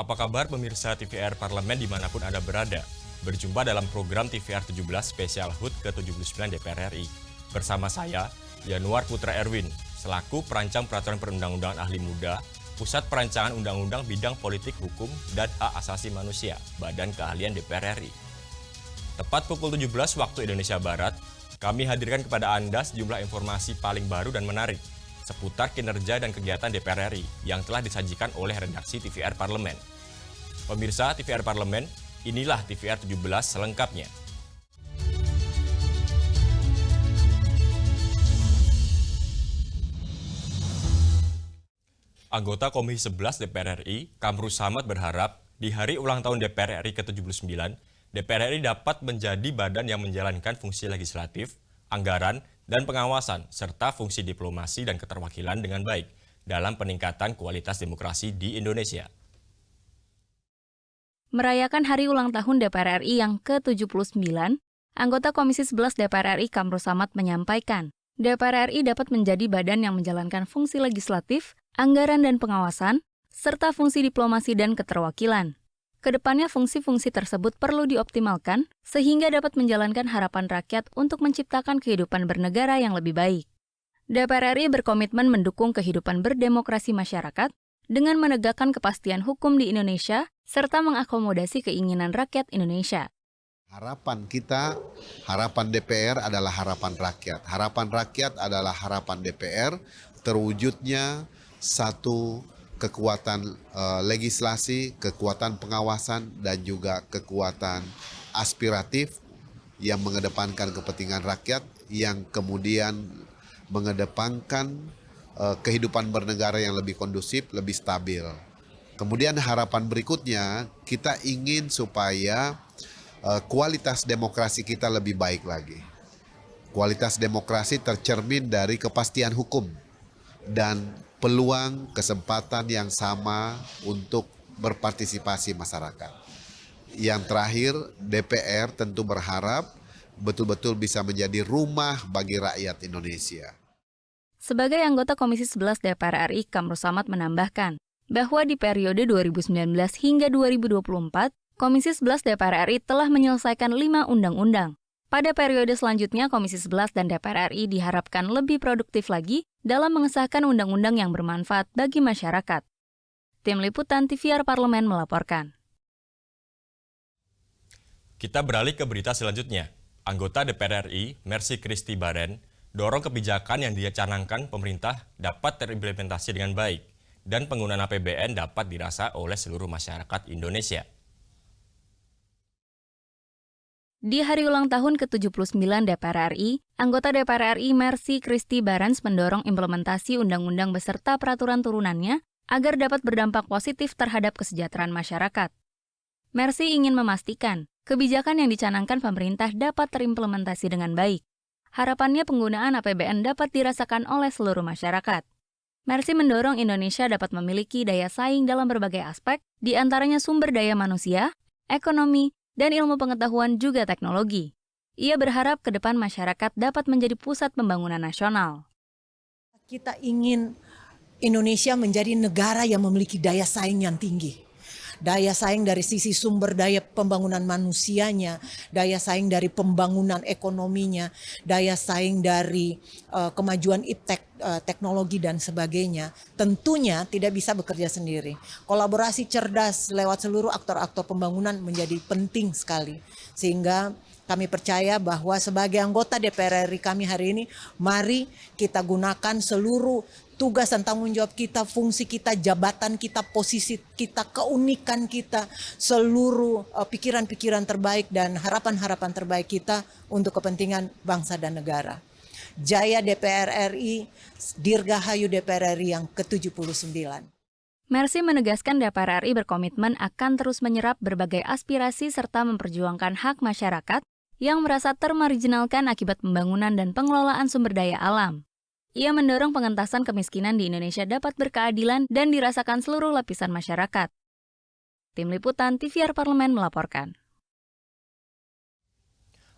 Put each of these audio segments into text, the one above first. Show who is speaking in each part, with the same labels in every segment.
Speaker 1: Apa kabar pemirsa TVR Parlemen dimanapun Anda berada? Berjumpa dalam program TVR 17 Spesial HUT ke-79 DPR RI. Bersama saya, Yanuar Putra Erwin, selaku perancang peraturan perundang-undangan ahli muda, Pusat Perancangan Undang-Undang Bidang Politik Hukum dan Hak Asasi Manusia, Badan Keahlian DPR RI. Tepat pukul 17 waktu Indonesia Barat, kami hadirkan kepada Anda sejumlah informasi paling baru dan menarik seputar kinerja dan kegiatan DPR RI yang telah disajikan oleh redaksi TVR Parlemen. Pemirsa TVR Parlemen, inilah TVR 17 selengkapnya. Anggota Komisi 11 DPR RI, Kamru Samad berharap di hari ulang tahun DPR RI ke-79, DPR RI dapat menjadi badan yang menjalankan fungsi legislatif, anggaran, dan pengawasan, serta fungsi diplomasi dan keterwakilan dengan baik dalam peningkatan kualitas demokrasi di Indonesia.
Speaker 2: Merayakan hari ulang tahun DPR RI yang ke-79, anggota Komisi 11 DPR RI Kamru Samad menyampaikan, DPR RI dapat menjadi badan yang menjalankan fungsi legislatif, anggaran dan pengawasan, serta fungsi diplomasi dan keterwakilan. Kedepannya fungsi-fungsi tersebut perlu dioptimalkan sehingga dapat menjalankan harapan rakyat untuk menciptakan kehidupan bernegara yang lebih baik. DPR RI berkomitmen mendukung kehidupan berdemokrasi masyarakat dengan menegakkan kepastian hukum di Indonesia serta mengakomodasi keinginan rakyat Indonesia.
Speaker 3: Harapan kita, harapan DPR adalah harapan rakyat. Harapan rakyat adalah harapan DPR, terwujudnya satu kekuatan legislasi, kekuatan pengawasan, dan juga kekuatan aspiratif yang mengedepankan kepentingan rakyat, yang kemudian mengedepankan kehidupan bernegara yang lebih kondusif, lebih stabil. Kemudian harapan berikutnya, kita ingin supaya kualitas demokrasi kita lebih baik lagi. Kualitas demokrasi tercermin dari kepastian hukum dan peluang kesempatan yang sama untuk berpartisipasi masyarakat. Yang terakhir, DPR tentu berharap betul-betul bisa menjadi rumah bagi rakyat Indonesia.
Speaker 2: Sebagai anggota Komisi 11 DPR RI, Kamru Samad menambahkan bahwa di periode 2019 hingga 2024, Komisi 11 DPR RI telah menyelesaikan 5 undang-undang. Pada periode selanjutnya, Komisi 11 dan DPR RI diharapkan lebih produktif lagi dalam mengesahkan undang-undang yang bermanfaat bagi masyarakat. Tim Liputan TVR Parlemen melaporkan.
Speaker 1: Kita beralih ke berita selanjutnya. Anggota DPR RI, Mercy Christy Baren, dorong kebijakan yang dicanangkan pemerintah dapat terimplementasi dengan baik dan penggunaan APBN dapat dirasa oleh seluruh masyarakat Indonesia.
Speaker 2: Di hari ulang tahun ke-79 DPR RI, anggota DPR RI Mercy Christy Barens mendorong implementasi undang-undang beserta peraturan turunannya agar dapat berdampak positif terhadap kesejahteraan masyarakat. Mercy ingin memastikan kebijakan yang dicanangkan pemerintah dapat terimplementasi dengan baik. Harapannya penggunaan APBN dapat dirasakan oleh seluruh masyarakat. Mercy mendorong Indonesia dapat memiliki daya saing dalam berbagai aspek, di antaranya sumber daya manusia, ekonomi, dan ilmu pengetahuan juga teknologi. Ia berharap ke depan masyarakat dapat menjadi pusat pembangunan nasional.
Speaker 4: Kita ingin Indonesia menjadi negara yang memiliki daya saing yang tinggi. Daya saing dari sisi sumber daya pembangunan manusianya, daya saing dari pembangunan ekonominya, daya saing dari kemajuan iptek, teknologi dan sebagainya. Tentunya tidak bisa bekerja sendiri. Kolaborasi cerdas lewat seluruh aktor-aktor pembangunan menjadi penting sekali. Sehingga kami percaya bahwa sebagai anggota DPR RI kami hari ini, mari kita gunakan seluruh tugas dan tanggung jawab kita, fungsi kita, jabatan kita, posisi kita, keunikan kita, seluruh pikiran-pikiran terbaik dan harapan-harapan terbaik kita untuk kepentingan bangsa dan negara. Jaya DPR RI, Dirgahayu DPR RI yang ke-79.
Speaker 2: Mercy menegaskan DPR RI berkomitmen akan terus menyerap berbagai aspirasi serta memperjuangkan hak masyarakat yang merasa termarginalkan akibat pembangunan dan pengelolaan sumber daya alam. Ia mendorong pengentasan kemiskinan di Indonesia dapat berkeadilan dan dirasakan seluruh lapisan masyarakat. Tim Liputan TVR Parlemen melaporkan.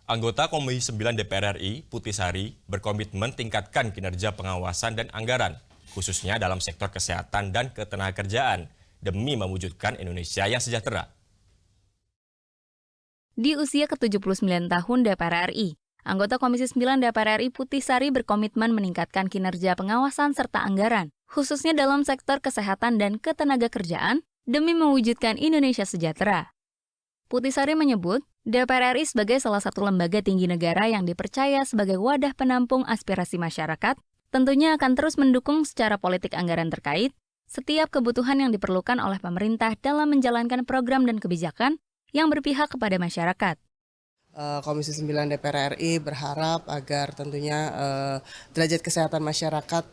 Speaker 1: Anggota Komisi 9 DPR RI, Putih Sari, berkomitmen tingkatkan kinerja pengawasan dan anggaran, khususnya dalam sektor kesehatan dan ketenagakerjaan, demi mewujudkan Indonesia yang sejahtera.
Speaker 2: Di usia ke-79 tahun DPR RI, anggota Komisi 9 DPR RI Putih Sari berkomitmen meningkatkan kinerja pengawasan serta anggaran, khususnya dalam sektor kesehatan dan ketenagakerjaan, demi mewujudkan Indonesia sejahtera. Putih Sari menyebut, DPR RI sebagai salah satu lembaga tinggi negara yang dipercaya sebagai wadah penampung aspirasi masyarakat, tentunya akan terus mendukung secara politik anggaran terkait setiap kebutuhan yang diperlukan oleh pemerintah dalam menjalankan program dan kebijakan yang berpihak kepada masyarakat.
Speaker 5: Komisi 9 DPR RI berharap agar tentunya derajat kesehatan masyarakat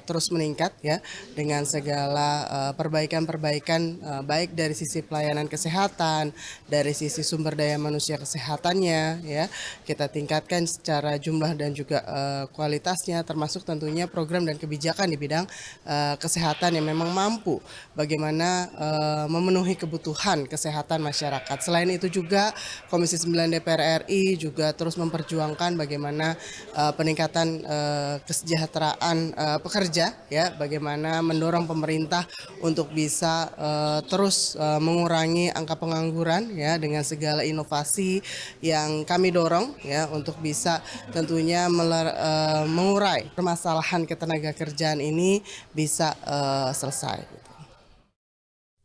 Speaker 5: terus meningkat ya dengan segala perbaikan-perbaikan baik dari sisi pelayanan kesehatan, dari sisi sumber daya manusia kesehatannya ya. Kita tingkatkan secara jumlah dan juga kualitasnya, termasuk tentunya program dan kebijakan di bidang kesehatan yang memang mampu bagaimana memenuhi kebutuhan kesehatan masyarakat. Selain itu juga Komisi 9 DPR RI juga terus memperjuangkan bagaimana peningkatan kesejahteraan pekerja ya, bagaimana mendorong pemerintah untuk bisa terus mengurangi angka pengangguran ya dengan segala inovasi yang kami dorong ya untuk bisa tentunya mengurai permasalahan ketenagakerjaan ini bisa selesai.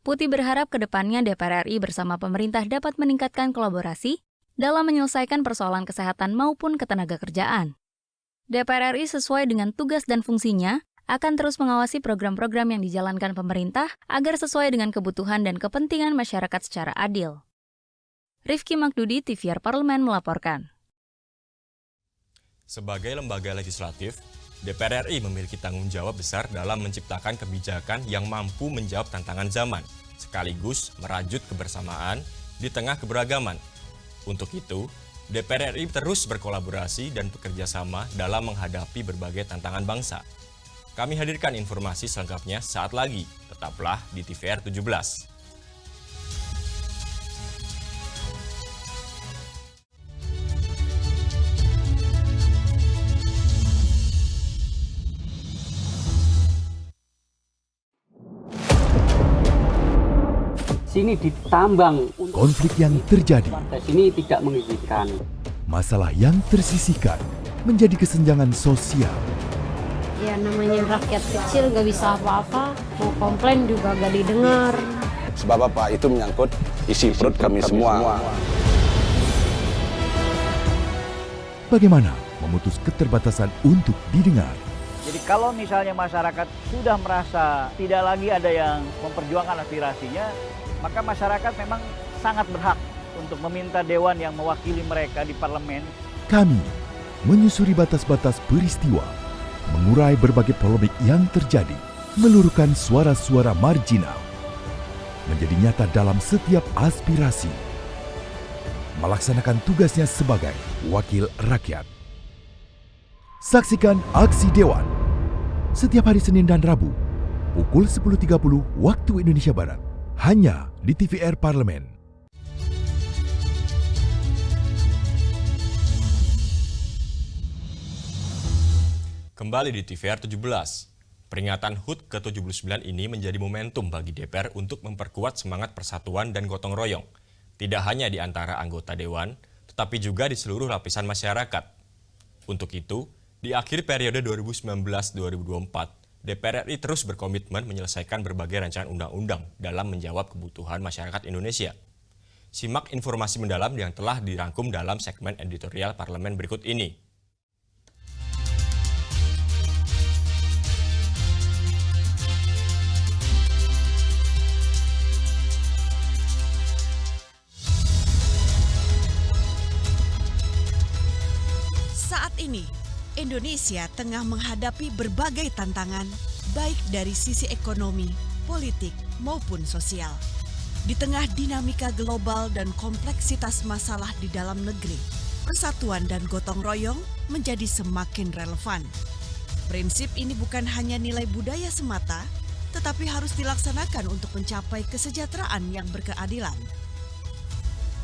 Speaker 2: Putih berharap ke depannya DPR RI bersama pemerintah dapat meningkatkan kolaborasi dalam menyelesaikan persoalan kesehatan maupun ketenagakerjaan. DPR RI sesuai dengan tugas dan fungsinya akan terus mengawasi program-program yang dijalankan pemerintah agar sesuai dengan kebutuhan dan kepentingan masyarakat secara adil. Rifki Makdudi, TVR Parlemen melaporkan.
Speaker 1: Sebagai lembaga legislatif, DPR RI memiliki tanggung jawab besar dalam menciptakan kebijakan yang mampu menjawab tantangan zaman, sekaligus merajut kebersamaan di tengah keberagaman. Untuk itu, DPR RI terus berkolaborasi dan bekerja sama dalam menghadapi berbagai tantangan bangsa. Kami hadirkan informasi selengkapnya saat lagi. Tetaplah di TVR 17.
Speaker 6: Sini ditambang.
Speaker 7: Konflik yang terjadi,
Speaker 6: Warga sini tidak mengizinkan.
Speaker 7: masalah yang tersisihkan menjadi kesenjangan sosial.
Speaker 8: Ya namanya rakyat kecil gak bisa apa-apa, mau komplain juga gak didengar.
Speaker 9: Sebab apa? Itu menyangkut isi perut kami semua.
Speaker 7: Bagaimana memutus keterbatasan untuk didengar?
Speaker 10: Jadi kalau misalnya masyarakat sudah merasa tidak lagi ada yang memperjuangkan aspirasinya, maka masyarakat memang sangat berhak untuk meminta dewan yang mewakili mereka di parlemen.
Speaker 7: Kami menyusuri batas-batas peristiwa, mengurai berbagai polemik yang terjadi, meluruhkan suara-suara marginal, menjadi nyata dalam setiap aspirasi, melaksanakan tugasnya sebagai wakil rakyat. Saksikan Aksi Dewan setiap hari Senin dan Rabu pukul 10.30 waktu Indonesia Barat, hanya di TVR Parlemen.
Speaker 1: Kembali di TVR 17. Peringatan HUT ke-79 ini menjadi momentum bagi DPR untuk memperkuat semangat persatuan dan gotong royong. Tidak hanya di antara anggota Dewan, tetapi juga di seluruh lapisan masyarakat. Untuk itu, di akhir periode 2019-2024, DPR RI terus berkomitmen menyelesaikan berbagai rancangan undang-undang dalam menjawab kebutuhan masyarakat Indonesia. Simak informasi mendalam yang telah dirangkum dalam segmen editorial Parlemen berikut ini.
Speaker 11: Saat ini, Indonesia tengah menghadapi berbagai tantangan, baik dari sisi ekonomi, politik, maupun sosial. Di tengah dinamika global dan kompleksitas masalah di dalam negeri, persatuan dan gotong royong menjadi semakin relevan. Prinsip ini bukan hanya nilai budaya semata, tetapi harus dilaksanakan untuk mencapai kesejahteraan yang berkeadilan.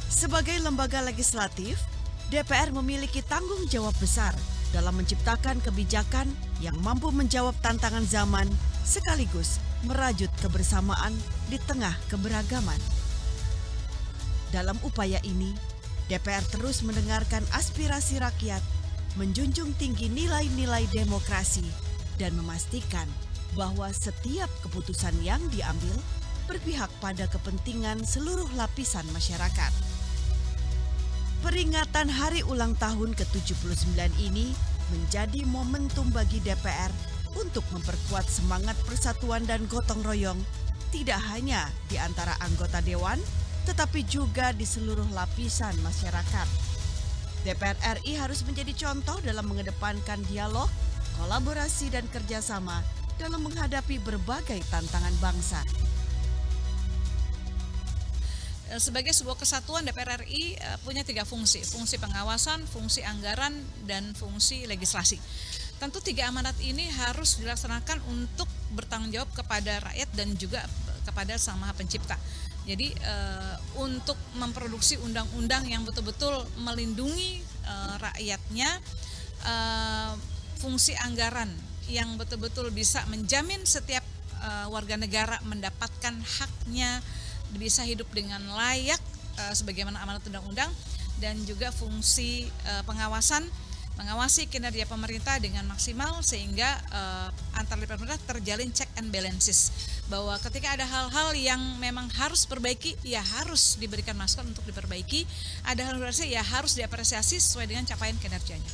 Speaker 11: Sebagai lembaga legislatif, DPR memiliki tanggung jawab besar dalam menciptakan kebijakan yang mampu menjawab tantangan zaman sekaligus merajut kebersamaan di tengah keberagaman. Dalam upaya ini, DPR terus mendengarkan aspirasi rakyat, menjunjung tinggi nilai-nilai demokrasi, dan memastikan bahwa setiap keputusan yang diambil berpihak pada kepentingan seluruh lapisan masyarakat. Peringatan hari ulang tahun ke-79 ini menjadi momentum bagi DPR untuk memperkuat semangat persatuan dan gotong royong, tidak hanya di antara anggota Dewan, tetapi juga di seluruh lapisan masyarakat. DPR RI harus menjadi contoh dalam mengedepankan dialog, kolaborasi, dan kerjasama dalam menghadapi berbagai tantangan bangsa.
Speaker 12: Sebagai sebuah kesatuan, DPR RI punya 3 fungsi. Fungsi pengawasan, fungsi anggaran, dan fungsi legislasi. Tentu 3 amanat ini harus dilaksanakan untuk bertanggung jawab kepada rakyat dan juga kepada Sang Maha Pencipta. Jadi untuk memproduksi undang-undang yang betul-betul melindungi rakyatnya, fungsi anggaran yang betul-betul bisa menjamin setiap warga negara mendapatkan haknya, bisa hidup dengan layak sebagaimana amanat undang-undang, dan juga fungsi pengawasan, mengawasi kinerja pemerintah dengan maksimal sehingga antar pemerintah terjalin check and balances, bahwa ketika ada hal-hal yang memang harus perbaiki, ya harus diberikan masukan untuk diperbaiki, ada hal ya harus diapresiasi sesuai dengan capaian kinerjanya.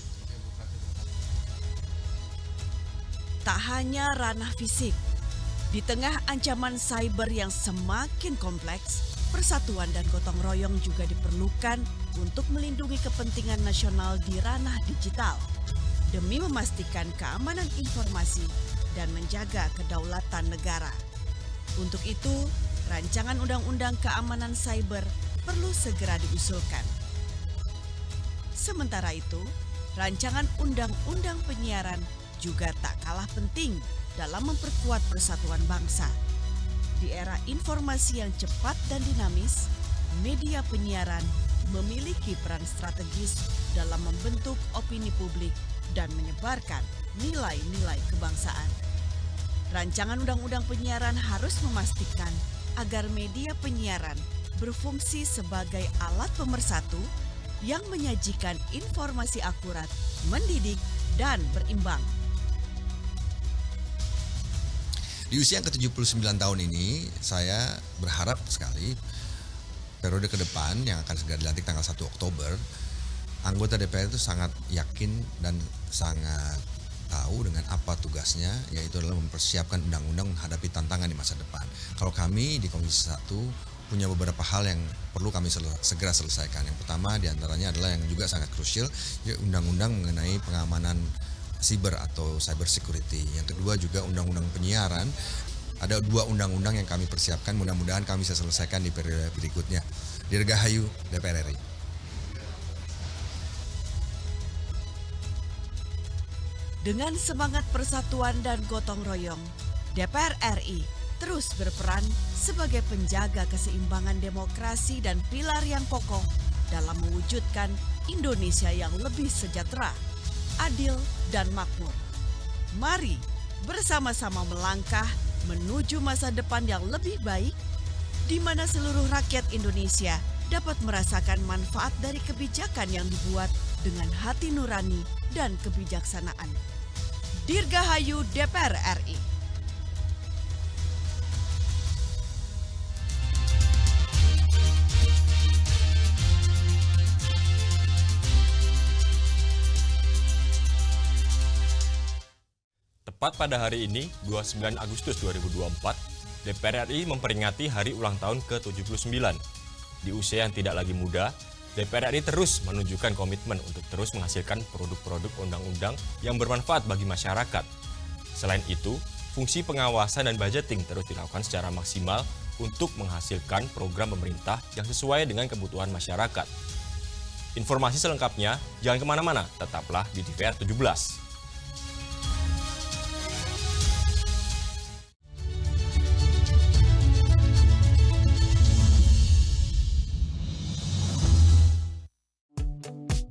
Speaker 11: Tak hanya ranah fisik, di tengah ancaman cyber yang semakin kompleks, persatuan dan gotong royong juga diperlukan untuk melindungi kepentingan nasional di ranah digital, demi memastikan keamanan informasi dan menjaga kedaulatan negara. Untuk itu, rancangan Undang-Undang Keamanan Cyber perlu segera diusulkan. Sementara itu, rancangan Undang-Undang Penyiaran juga tak kalah penting dalam memperkuat persatuan bangsa. Di era informasi yang cepat dan dinamis, media penyiaran memiliki peran strategis dalam membentuk opini publik dan menyebarkan nilai-nilai kebangsaan. Rancangan Undang-Undang Penyiaran harus memastikan agar media penyiaran berfungsi sebagai alat pemersatu yang menyajikan informasi akurat, mendidik, dan berimbang.
Speaker 13: Di usia yang ke-79 tahun ini, saya berharap sekali periode ke depan yang akan segera dilantik tanggal 1 Oktober, anggota DPR itu sangat yakin dan sangat tahu dengan apa tugasnya, yaitu adalah mempersiapkan undang-undang menghadapi tantangan di masa depan. Kalau kami di Komisi 1 punya beberapa hal yang perlu kami segera selesaikan. Yang pertama diantaranya adalah yang juga sangat krusial, yaitu undang-undang mengenai pengamanan siber atau cyber security. Yang kedua juga undang-undang penyiaran. Ada 2 undang-undang yang kami persiapkan, mudah-mudahan kami bisa selesaikan di periode berikutnya. Dirgahayu DPR RI.
Speaker 11: Dengan semangat persatuan dan gotong royong, DPR RI terus berperan sebagai penjaga keseimbangan demokrasi dan pilar yang kokoh dalam mewujudkan Indonesia yang lebih sejahtera, adil, dan makmur. Mari bersama-sama melangkah menuju masa depan yang lebih baik, di mana seluruh rakyat Indonesia dapat merasakan manfaat dari kebijakan yang dibuat dengan hati nurani dan kebijaksanaan. Dirgahayu DPR RI.
Speaker 1: Tepat pada hari ini, 29 Agustus 2024, DPR RI memperingati hari ulang tahun ke-79. Di usia yang tidak lagi muda, DPR RI terus menunjukkan komitmen untuk terus menghasilkan produk-produk undang-undang yang bermanfaat bagi masyarakat. Selain itu, fungsi pengawasan dan budgeting terus dilakukan secara maksimal untuk menghasilkan program pemerintah yang sesuai dengan kebutuhan masyarakat. Informasi selengkapnya, jangan kemana-mana, tetaplah di TVR 17.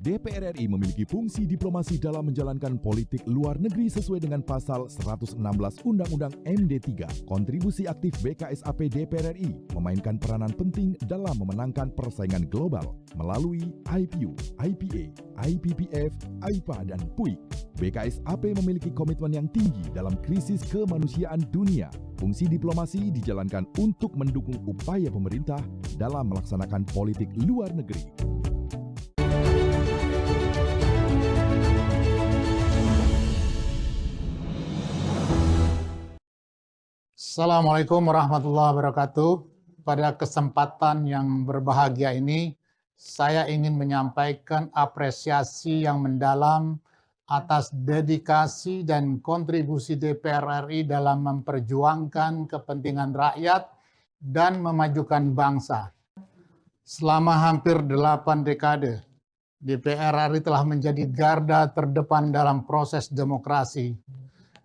Speaker 7: DPR RI memiliki fungsi diplomasi dalam menjalankan politik luar negeri sesuai dengan pasal 116 Undang-Undang MD3. Kontribusi aktif BKSAP DPR RI memainkan peranan penting dalam memenangkan persaingan global melalui IPU, IPA, IPPF, AIPA, dan PUIK. BKSAP memiliki komitmen yang tinggi dalam krisis kemanusiaan dunia. Fungsi diplomasi dijalankan untuk mendukung upaya pemerintah dalam melaksanakan politik luar negeri.
Speaker 14: Assalamualaikum warahmatullahi wabarakatuh. Pada kesempatan yang berbahagia ini, saya ingin menyampaikan apresiasi yang mendalam atas dedikasi dan kontribusi DPR RI dalam memperjuangkan kepentingan rakyat dan memajukan bangsa. Selama hampir 8 dekade, DPR RI telah menjadi garda terdepan dalam proses demokrasi,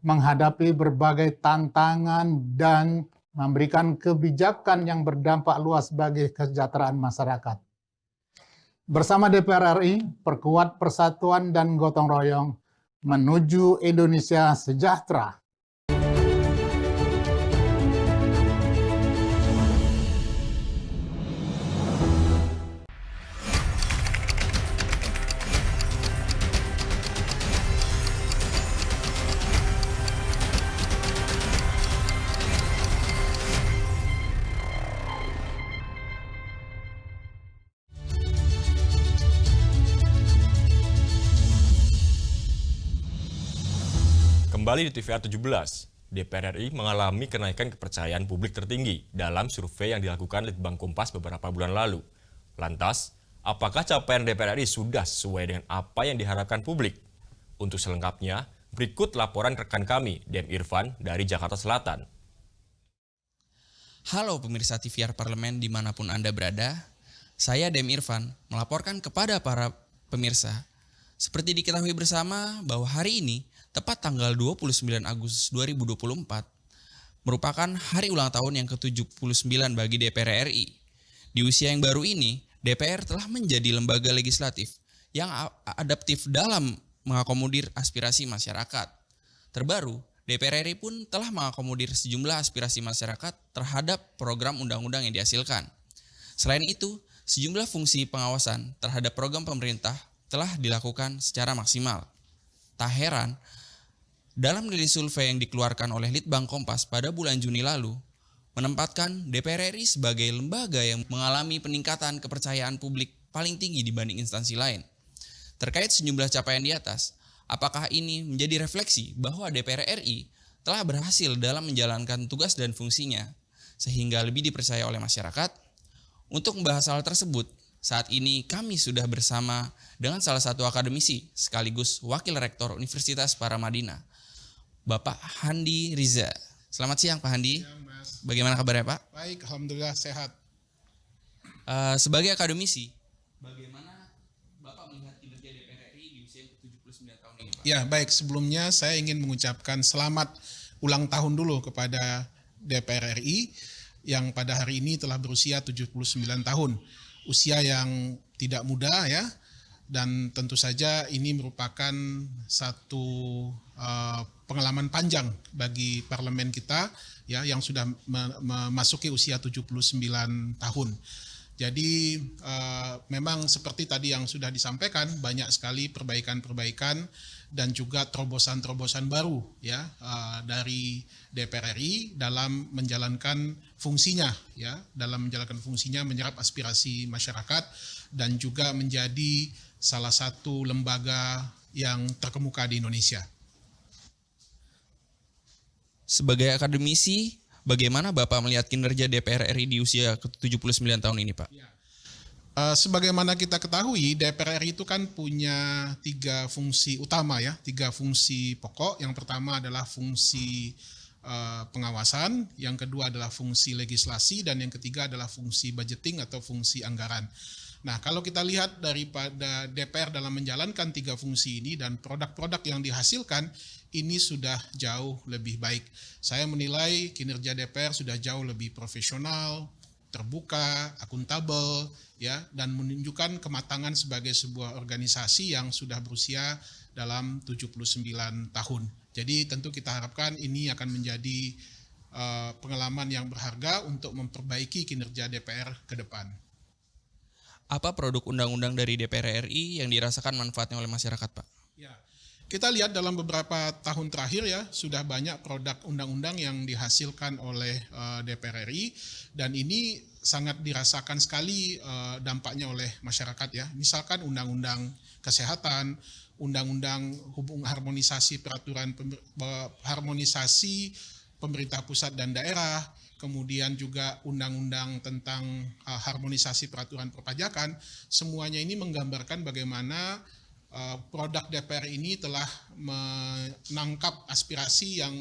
Speaker 14: menghadapi berbagai tantangan dan memberikan kebijakan yang berdampak luas bagi kesejahteraan masyarakat. Bersama DPR RI, perkuat persatuan dan gotong royong menuju Indonesia sejahtera.
Speaker 1: Kembali di TVR 17, DPR RI mengalami kenaikan kepercayaan publik tertinggi dalam survei yang dilakukan Litbang Kompas beberapa bulan lalu. Lantas, apakah capaian DPR RI sudah sesuai dengan apa yang diharapkan publik? Untuk selengkapnya, berikut laporan rekan kami, Dem Irfan dari Jakarta Selatan.
Speaker 15: Halo pemirsa TVR Parlemen dimanapun Anda berada, saya Dem Irfan melaporkan kepada para pemirsa. Seperti diketahui bersama bahwa hari ini, tepat tanggal 29 Agustus 2024, merupakan hari ulang tahun yang ke-79 bagi DPR RI. Di usia yang baru ini, DPR telah menjadi lembaga legislatif yang adaptif dalam mengakomodir aspirasi masyarakat. Terbaru, DPR RI pun telah mengakomodir sejumlah aspirasi masyarakat terhadap program undang-undang yang dihasilkan. Selain itu, sejumlah fungsi pengawasan terhadap program pemerintah telah dilakukan secara maksimal. Tak heran, dalam rilis survei yang dikeluarkan oleh Litbang Kompas pada bulan Juni lalu, menempatkan DPR RI sebagai lembaga yang mengalami peningkatan kepercayaan publik paling tinggi dibanding instansi lain. Terkait sejumlah capaian di atas, apakah ini menjadi refleksi bahwa DPR RI telah berhasil dalam menjalankan tugas dan fungsinya, sehingga lebih dipercaya oleh masyarakat? Untuk membahas hal tersebut, saat ini kami sudah bersama dengan salah satu akademisi sekaligus Wakil Rektor Universitas Paramadina, Bapak Handi Riza. Selamat siang Pak Handi.
Speaker 16: Ya, Mas.
Speaker 15: Bagaimana kabarnya Pak?
Speaker 16: Baik, Alhamdulillah sehat.
Speaker 15: Sebagai akademisi, bagaimana Bapak melihat kinerja DPR RI di usia ke-79 tahun ini Pak?
Speaker 16: Ya, baik. Sebelumnya saya ingin mengucapkan selamat ulang tahun dulu kepada DPR RI yang pada hari ini telah berusia 79 tahun. Usia yang tidak mudah ya. Dan tentu saja ini merupakan satu pengalaman panjang bagi parlemen kita ya yang sudah memasuki usia 79 tahun. Jadi memang seperti tadi yang sudah disampaikan, banyak sekali perbaikan-perbaikan dan juga terobosan-terobosan baru ya dari DPR RI dalam menjalankan fungsinya ya, dalam menjalankan fungsinya menyerap aspirasi masyarakat dan juga menjadi salah satu lembaga yang terkemuka di Indonesia.
Speaker 15: Sebagai akademisi, bagaimana Bapak melihat kinerja DPR RI di usia ke-79 tahun ini, Pak?
Speaker 16: Sebagaimana kita ketahui, DPR RI itu kan punya 3 fungsi utama ya, 3 fungsi pokok. Yang pertama adalah fungsi pengawasan, yang kedua adalah fungsi legislasi, dan yang ketiga adalah fungsi budgeting atau fungsi anggaran. Nah, kalau kita lihat daripada DPR dalam menjalankan 3 fungsi ini dan produk-produk yang dihasilkan, ini sudah jauh lebih baik. Saya menilai kinerja DPR sudah jauh lebih profesional, terbuka, akuntabel, ya, dan menunjukkan kematangan sebagai sebuah organisasi yang sudah berusia dalam 79 tahun. Jadi tentu kita harapkan ini akan menjadi pengalaman yang berharga untuk memperbaiki kinerja DPR ke depan.
Speaker 15: Apa produk undang-undang dari DPR RI yang dirasakan manfaatnya oleh masyarakat, Pak?
Speaker 16: Ya, kita lihat dalam beberapa tahun terakhir ya, sudah banyak produk undang-undang yang dihasilkan oleh DPR RI, dan ini sangat dirasakan sekali dampaknya oleh masyarakat ya. Misalkan undang-undang kesehatan, undang-undang harmonisasi peraturan harmonisasi pemerintah pusat dan daerah, kemudian juga undang-undang tentang harmonisasi peraturan perpajakan, semuanya ini menggambarkan bagaimana produk DPR ini telah menangkap aspirasi yang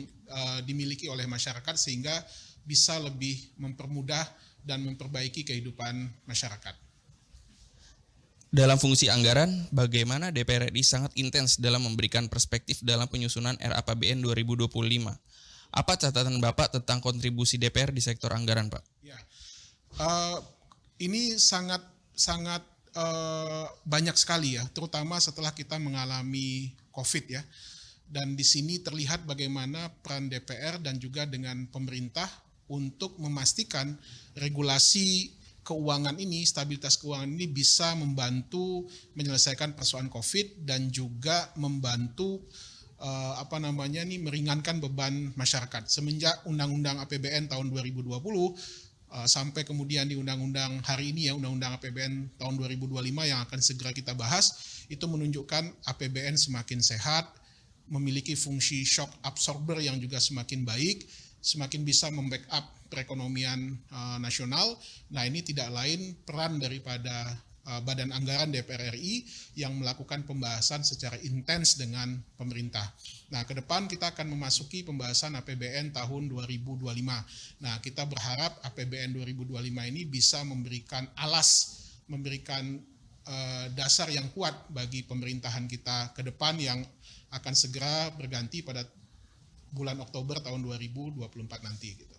Speaker 16: dimiliki oleh masyarakat sehingga bisa lebih mempermudah dan memperbaiki kehidupan masyarakat.
Speaker 15: Dalam fungsi anggaran, bagaimana DPR RI sangat intens dalam memberikan perspektif dalam penyusunan RAPBN 2025? Apa catatan Bapak tentang kontribusi DPR di sektor anggaran, Pak?
Speaker 16: Ya, ini sangat banyak sekali ya, terutama setelah kita mengalami COVID ya. Dan di sini terlihat bagaimana peran DPR dan juga dengan pemerintah untuk memastikan regulasi keuangan ini, stabilitas keuangan ini bisa membantu menyelesaikan persoalan COVID dan juga membantu meringankan beban masyarakat. Semenjak Undang-Undang APBN tahun 2020 sampai kemudian di Undang-Undang hari ini ya, Undang-Undang APBN tahun 2025 yang akan segera kita bahas, itu menunjukkan APBN semakin sehat, memiliki fungsi shock absorber yang juga semakin baik, semakin bisa membackup perekonomian nasional. Nah, ini tidak lain peran daripada Badan Anggaran DPR RI yang melakukan pembahasan secara intens dengan pemerintah. Nah, ke depan kita akan memasuki pembahasan APBN tahun 2025. Nah, kita berharap APBN 2025 ini bisa memberikan dasar yang kuat bagi pemerintahan kita ke depan yang akan segera berganti pada bulan Oktober tahun 2024 nanti gitu.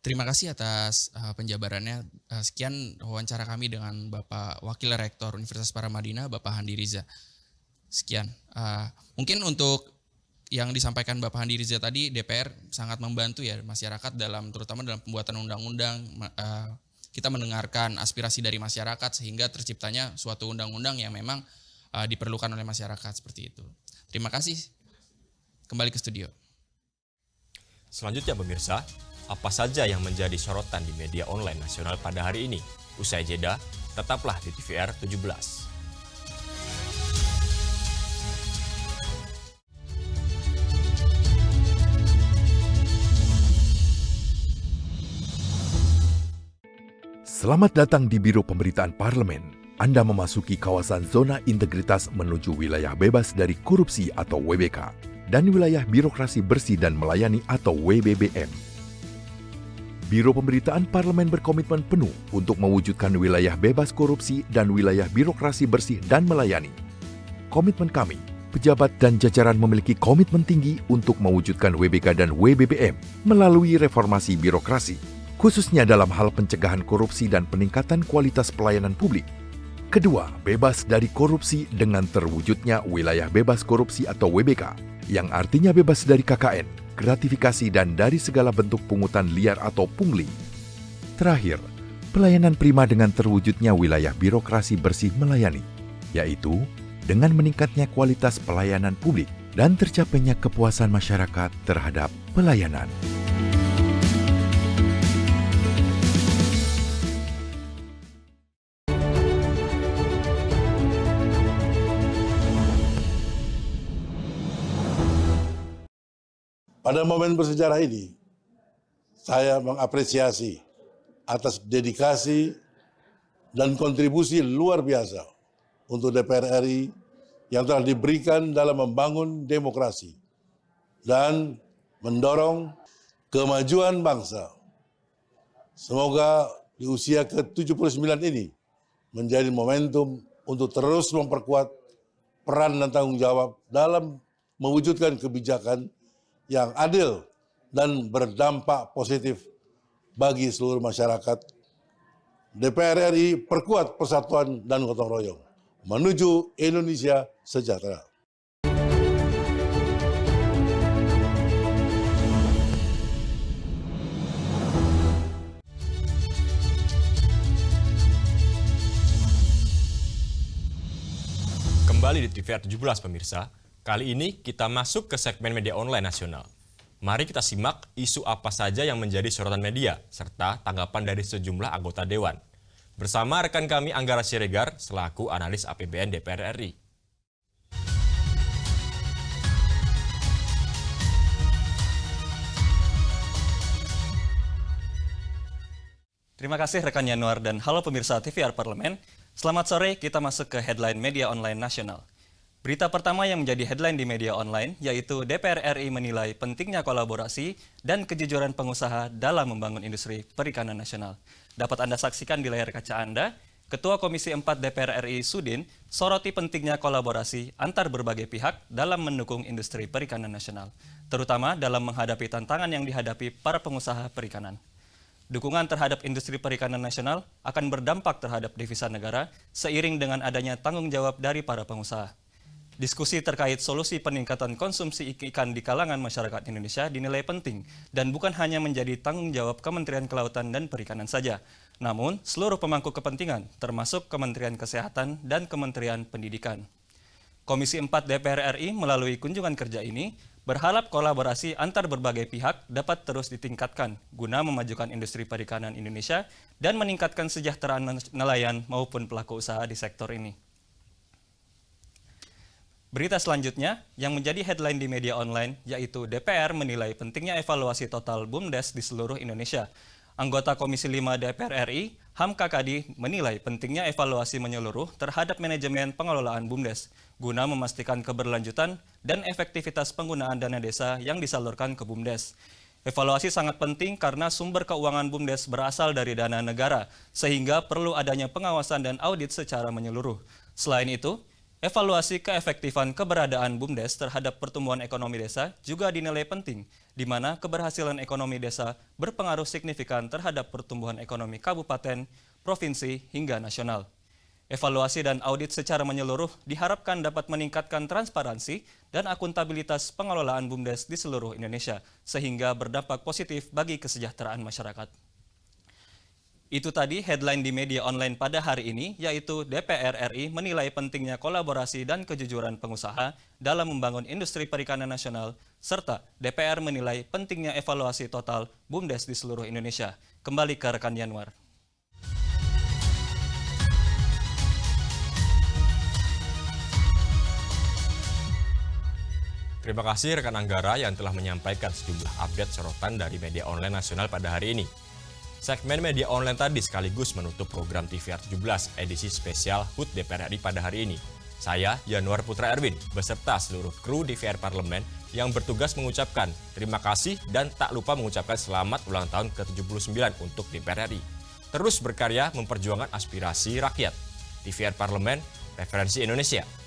Speaker 15: Terima kasih atas penjabarannya. Sekian wawancara kami dengan Bapak Wakil Rektor Universitas Paramadina, Bapak Handi Riza. Sekian. Mungkin untuk yang disampaikan Bapak Handi Riza tadi, DPR sangat membantu ya masyarakat terutama dalam pembuatan undang-undang. Kita mendengarkan aspirasi dari masyarakat sehingga terciptanya suatu undang-undang yang memang diperlukan oleh masyarakat seperti itu. Terima kasih. Kembali ke studio.
Speaker 1: Selanjutnya pemirsa, apa saja yang menjadi sorotan di media online nasional pada hari ini? Usai jeda, tetaplah di TVR 17.
Speaker 7: Selamat datang di Biro Pemberitaan Parlemen. Anda memasuki kawasan zona integritas menuju wilayah bebas dari korupsi atau WBK dan wilayah birokrasi bersih dan melayani atau WBBM. Biro Pemberitaan Parlemen berkomitmen penuh untuk mewujudkan wilayah bebas korupsi dan wilayah birokrasi bersih dan melayani. Komitmen kami, pejabat dan jajaran memiliki komitmen tinggi untuk mewujudkan WBK dan WBBM melalui reformasi birokrasi, khususnya dalam hal pencegahan korupsi dan peningkatan kualitas pelayanan publik. Kedua, bebas dari korupsi dengan terwujudnya wilayah bebas korupsi atau WBK, yang artinya bebas dari KKN, gratifikasi dan dari segala bentuk pungutan liar atau pungli. Terakhir, pelayanan prima dengan terwujudnya wilayah birokrasi bersih melayani, yaitu dengan meningkatnya kualitas pelayanan publik dan tercapainya kepuasan masyarakat terhadap pelayanan.
Speaker 17: Pada momen bersejarah ini, saya mengapresiasi atas dedikasi dan kontribusi luar biasa untuk DPR RI yang telah diberikan dalam membangun demokrasi dan mendorong kemajuan bangsa. Semoga di usia ke-79 ini menjadi momentum untuk terus memperkuat peran dan tanggung jawab dalam mewujudkan kebijakan yang adil dan berdampak positif bagi seluruh masyarakat DPR RI perkuat persatuan dan gotong royong menuju Indonesia sejahtera.
Speaker 1: Kembali di TVR 17 pemirsa, kali ini kita masuk ke segmen media online nasional. Mari kita simak isu apa saja yang menjadi sorotan media, serta tanggapan dari sejumlah anggota Dewan. Bersama rekan kami Anggara Siregar, selaku analis APBN DPR RI.
Speaker 18: Terima kasih rekan Yanuar dan halo pemirsa TVR Parlemen. Selamat sore, kita masuk ke headline media online nasional. Berita pertama yang menjadi headline di media online yaitu DPR RI menilai pentingnya kolaborasi dan kejujuran pengusaha dalam membangun industri perikanan nasional. Dapat Anda saksikan di layar kaca Anda, Ketua Komisi 4 DPR RI Sudin soroti pentingnya kolaborasi antar berbagai pihak dalam mendukung industri perikanan nasional, terutama dalam menghadapi tantangan yang dihadapi para pengusaha perikanan. Dukungan terhadap industri perikanan nasional akan berdampak terhadap devisa negara seiring dengan adanya tanggung jawab dari para pengusaha. Diskusi terkait solusi peningkatan konsumsi ikan di kalangan masyarakat Indonesia dinilai penting dan bukan hanya menjadi tanggung jawab Kementerian Kelautan dan Perikanan saja, namun seluruh pemangku kepentingan termasuk Kementerian Kesehatan dan Kementerian Pendidikan. Komisi 4 DPR RI melalui kunjungan kerja ini berharap kolaborasi antar berbagai pihak dapat terus ditingkatkan guna memajukan industri perikanan Indonesia dan meningkatkan kesejahteraan nelayan maupun pelaku usaha di sektor ini. Berita selanjutnya yang menjadi headline di media online yaitu DPR menilai pentingnya evaluasi total BUMDes di seluruh Indonesia. Anggota Komisi 5 DPR RI, Hamka Kadi, menilai pentingnya evaluasi menyeluruh terhadap manajemen pengelolaan BUMDes guna memastikan keberlanjutan dan efektivitas penggunaan dana desa yang disalurkan ke BUMDes. Evaluasi sangat penting karena sumber keuangan BUMDes berasal dari dana negara, sehingga perlu adanya pengawasan dan audit secara menyeluruh. Selain itu, evaluasi keefektifan keberadaan BUMDes terhadap pertumbuhan ekonomi desa juga dinilai penting, di mana keberhasilan ekonomi desa berpengaruh signifikan terhadap pertumbuhan ekonomi kabupaten, provinsi, hingga nasional. Evaluasi dan audit secara menyeluruh diharapkan dapat meningkatkan transparansi dan akuntabilitas pengelolaan BUMDes di seluruh Indonesia, sehingga berdampak positif bagi kesejahteraan masyarakat. Itu tadi headline di media online pada hari ini, yaitu DPR RI menilai pentingnya kolaborasi dan kejujuran pengusaha dalam membangun industri perikanan nasional, serta DPR menilai pentingnya evaluasi total BUMDes di seluruh Indonesia. Kembali ke rekan Yanuar.
Speaker 1: Terima kasih rekan Anggara yang telah menyampaikan sejumlah update sorotan dari media online nasional pada hari ini. Segmen media online tadi sekaligus menutup program TVR 17 edisi spesial HUT DPR RI pada hari ini. Saya, Yanuar Putra Erwin, beserta seluruh kru DPR Parlemen yang bertugas mengucapkan terima kasih dan tak lupa mengucapkan selamat ulang tahun ke-79 untuk DPR RI. Terus berkarya memperjuangkan aspirasi rakyat. TVR Parlemen, referensi Indonesia.